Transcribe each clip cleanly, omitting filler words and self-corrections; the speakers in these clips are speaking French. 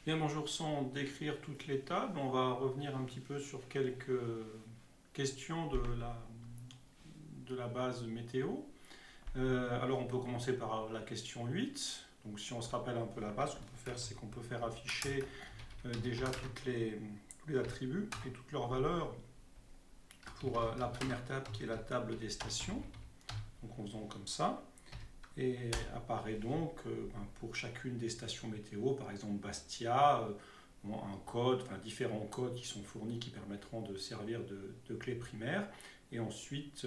Bien, bonjour, sans décrire toutes les tables, on va revenir un petit peu sur quelques questions de la base météo. Alors, on peut commencer par la question 8. Donc, si on se rappelle un peu la base, ce qu'on peut faire, c'est qu'on peut faire afficher déjà tous les attributs et toutes leurs valeurs pour la première table qui est la table des stations. Donc, en faisant comme ça. Et apparaît donc pour chacune des stations météo, par exemple Bastia, un code, enfin différents codes qui sont fournis qui permettront de servir de clé primaire. Et ensuite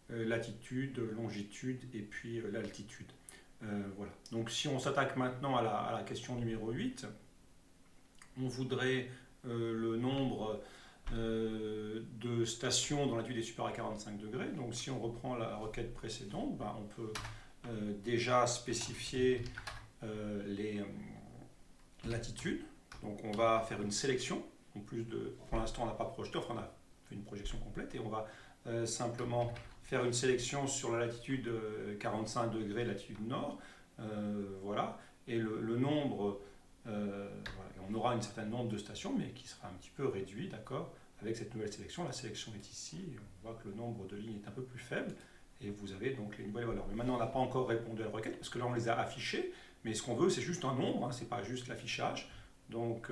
latitude, longitude et puis l'altitude. Voilà. Donc si on s'attaque maintenant à la question numéro 8, on voudrait le nombre de stations dont l'altitude est supérieure à 45 degrés. Donc si on reprend la requête précédente, on peut déjà spécifier les latitudes. Donc on va faire une sélection. En plus pour l'instant on n'a pas projeté, enfin on a fait une projection complète et on va simplement faire une sélection sur la latitude 45 degrés, latitude nord. Voilà. Et le nombre, voilà. On aura un certain nombre de stations, mais qui sera un petit peu réduit, d'accord, avec cette nouvelle sélection. La sélection est ici. On voit que le nombre de lignes est un peu plus faible. Et vous avez donc les nouvelles valeurs. Mais maintenant, on n'a pas encore répondu à la requête, parce que là, on les a affichées. Mais ce qu'on veut, c'est juste un nombre, ce n'est pas juste l'affichage. Donc,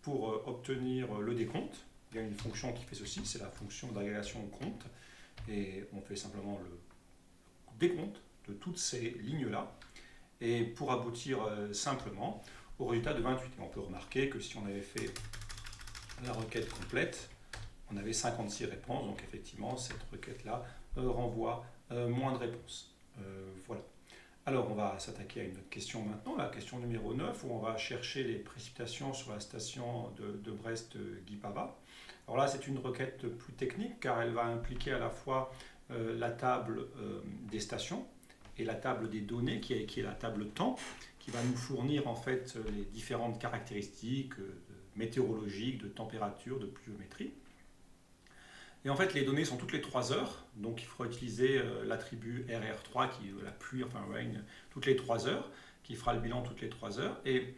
pour obtenir le décompte, il y a une fonction qui fait ceci, c'est la fonction d'agrégation compte. Et on fait simplement le décompte de toutes ces lignes-là. Et pour aboutir simplement au résultat de 28. Et on peut remarquer que si on avait fait la requête complète, on avait 56 réponses. Donc, effectivement, cette requête-là renvoie moins de réponses. Voilà. Alors, on va s'attaquer à une autre question maintenant, la question numéro 9, où on va chercher les précipitations sur la station de Brest-Guipava. Alors là, c'est une requête plus technique, car elle va impliquer à la fois la table des stations et la table des données, qui est la table temps, qui va nous fournir en fait les différentes caractéristiques météorologiques, de température, de pluviométrie. Et en fait, les données sont toutes les 3 heures, donc il faudra utiliser l'attribut RR3 qui est la pluie, enfin rain, toutes les 3 heures, qui fera le bilan toutes les 3 heures. Et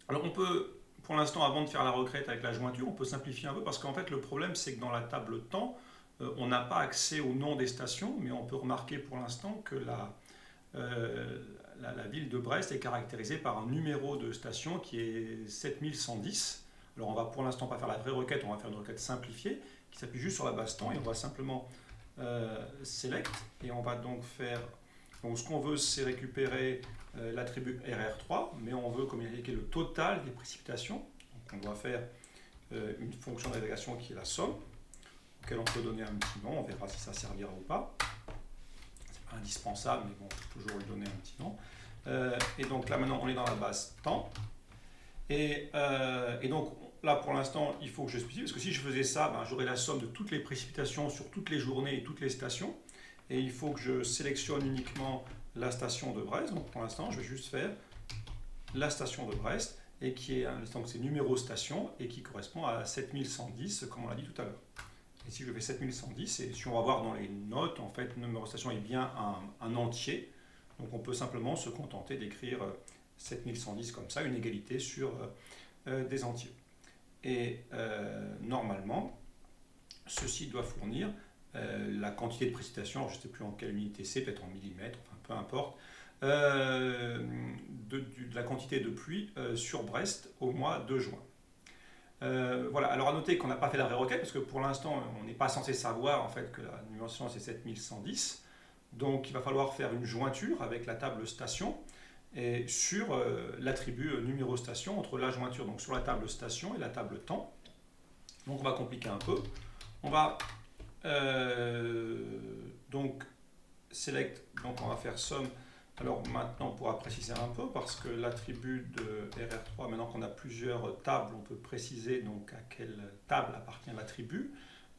alors on peut, pour l'instant, avant de faire la requête avec la jointure, on peut simplifier un peu parce qu'en fait le problème c'est que dans la table temps, on n'a pas accès au nom des stations, mais on peut remarquer pour l'instant que la ville de Brest est caractérisée par un numéro de station qui est 7110. Alors on va pour l'instant pas faire la vraie requête, on va faire une requête simplifiée qui s'appuie juste sur la base temps et on va simplement select et on va donc faire. Donc ce qu'on veut c'est récupérer l'attribut RR3, mais on veut communiquer le total des précipitations. Donc on doit faire une fonction d'agrégation qui est la somme, auquel on peut donner un petit nom, on verra si ça servira ou pas. C'est pas indispensable, mais bon, on peut toujours lui donner un petit nom. Et donc là maintenant on est dans la base temps. Et donc là pour l'instant il faut que je spécifie, parce que si je faisais ça, j'aurais la somme de toutes les précipitations sur toutes les journées et toutes les stations. Et il faut que je sélectionne uniquement la station de Brest. Donc pour l'instant je vais juste faire la station de Brest, et qui est donc c'est numéro station, et qui correspond à 7110 comme on l'a dit tout à l'heure. Et si je fais 7110, et si on va voir dans les notes, en fait, le numéro station est bien un entier. Donc on peut simplement se contenter d'écrire 7110 comme ça, une égalité sur des entiers. Et normalement, ceci doit fournir la quantité de précipitation, je ne sais plus en quelle unité c'est, peut-être en millimètres, enfin peu importe, de la quantité de pluie sur Brest au mois de juin. Voilà, alors à noter qu'on n'a pas fait la vraie requête, parce que pour l'instant, on n'est pas censé savoir en fait que la numération c'est 7110. Donc il va falloir faire une jointure avec la table station et sur l'attribut numéro station entre la jointure, donc sur la table station et la table temps. Donc on va compliquer un peu. On va donc select, donc on va faire somme. Alors maintenant on pourra préciser un peu parce que l'attribut de RR3, maintenant qu'on a plusieurs tables, on peut préciser donc à quelle table appartient l'attribut.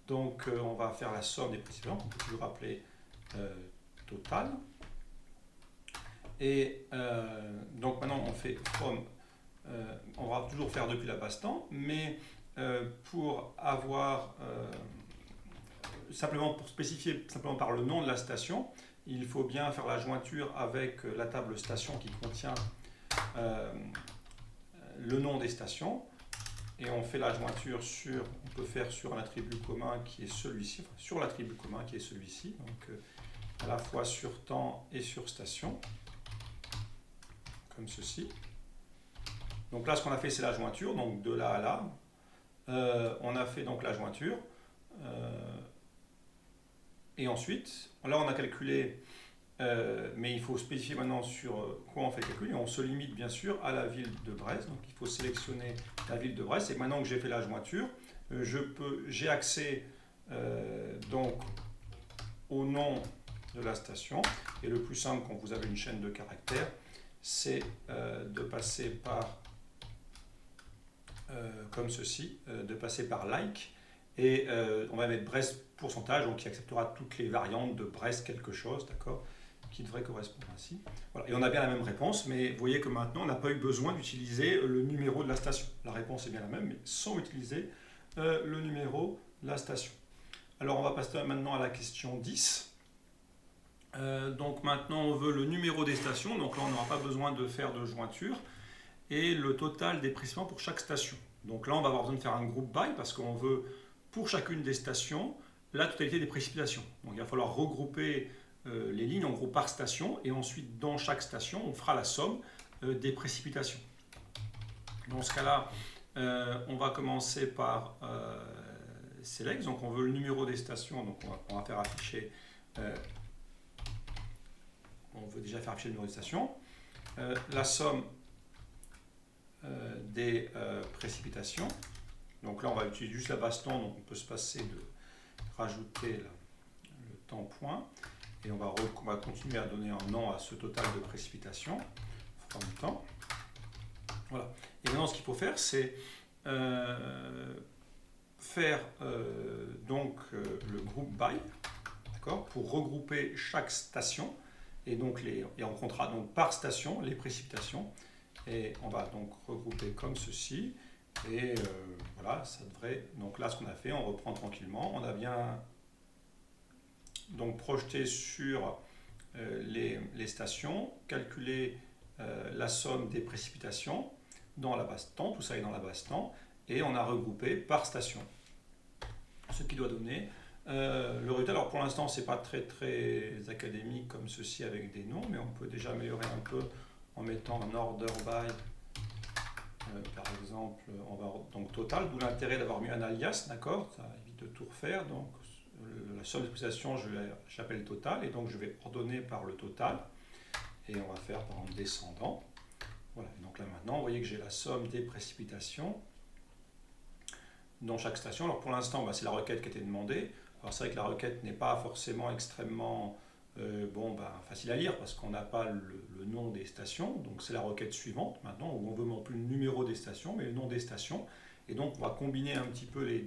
Donc on va faire la somme des précipitations, qu'on peut toujours appeler total. Et donc maintenant on fait from, on va toujours faire depuis la base temps, mais pour avoir simplement pour spécifier simplement par le nom de la station, il faut bien faire la jointure avec la table station qui contient le nom des stations, et on fait la jointure on peut faire sur un attribut commun qui est celui-ci, enfin, sur l'attribut commun qui est celui-ci, donc à la fois sur temps et sur station, comme ceci. Donc là, ce qu'on a fait, c'est la jointure, donc de là à là. On a fait donc la jointure. Et ensuite, là, on a calculé, mais il faut spécifier maintenant sur quoi on fait le calcul. Et on se limite bien sûr à la ville de Brest. Donc il faut sélectionner la ville de Brest. Et maintenant que j'ai fait la jointure, j'ai accès donc au nom de la station. Et le plus simple quand vous avez une chaîne de caractères, c'est de passer par comme ceci, de passer par like, et on va mettre Brest pourcentage, donc qui acceptera toutes les variantes de Brest quelque chose, d'accord, qui devrait correspondre ainsi. Voilà. Et on a bien la même réponse, mais vous voyez que maintenant on n'a pas eu besoin d'utiliser le numéro de la station. La réponse est bien la même, mais sans utiliser le numéro de la station. Alors on va passer maintenant à la question 10. Donc maintenant on veut le numéro des stations, donc là on n'aura pas besoin de faire de jointure, et le total des précipitations pour chaque station. Donc là on va avoir besoin de faire un group by parce qu'on veut pour chacune des stations la totalité des précipitations. Donc il va falloir regrouper les lignes en gros par station, et ensuite dans chaque station on fera la somme des précipitations. Dans ce cas-là, on va commencer par select, donc on veut le numéro des stations, donc on va faire afficher on veut déjà faire afficher le numéro des stations. La somme des précipitations. Donc là, on va utiliser juste la base temps, donc on peut se passer de rajouter le temps point. Et on va continuer à donner un nom à ce total de précipitations. En même temps. Voilà. Et maintenant, ce qu'il faut faire, c'est faire donc le group by, d'accord, pour regrouper chaque station. Et donc on comptera donc par station les précipitations. Et on va donc regrouper comme ceci. Et voilà, ça devrait. Donc là, ce qu'on a fait, on reprend tranquillement. On a bien donc projeté sur les stations, calculé la somme des précipitations dans la base temps. Tout ça est dans la base temps. Et on a regroupé par station. Ce qui doit donner le résultat. Alors pour l'instant, c'est pas très académique comme ceci avec des noms, mais on peut déjà améliorer un peu en mettant un order by, par exemple, on va donc total, d'où l'intérêt d'avoir mis un alias, d'accord, ça évite de tout refaire. Donc la somme des précipitations, j'appelle total, et donc je vais ordonner par le total, et on va faire par exemple descendant. Voilà, et donc là maintenant, vous voyez que j'ai la somme des précipitations dans chaque station. Alors pour l'instant, c'est la requête qui a été demandée. Alors c'est vrai que la requête n'est pas forcément extrêmement facile à lire parce qu'on n'a pas le nom des stations. Donc c'est la requête suivante maintenant où on veut non plus le numéro des stations mais le nom des stations. Et donc on va combiner un petit peu les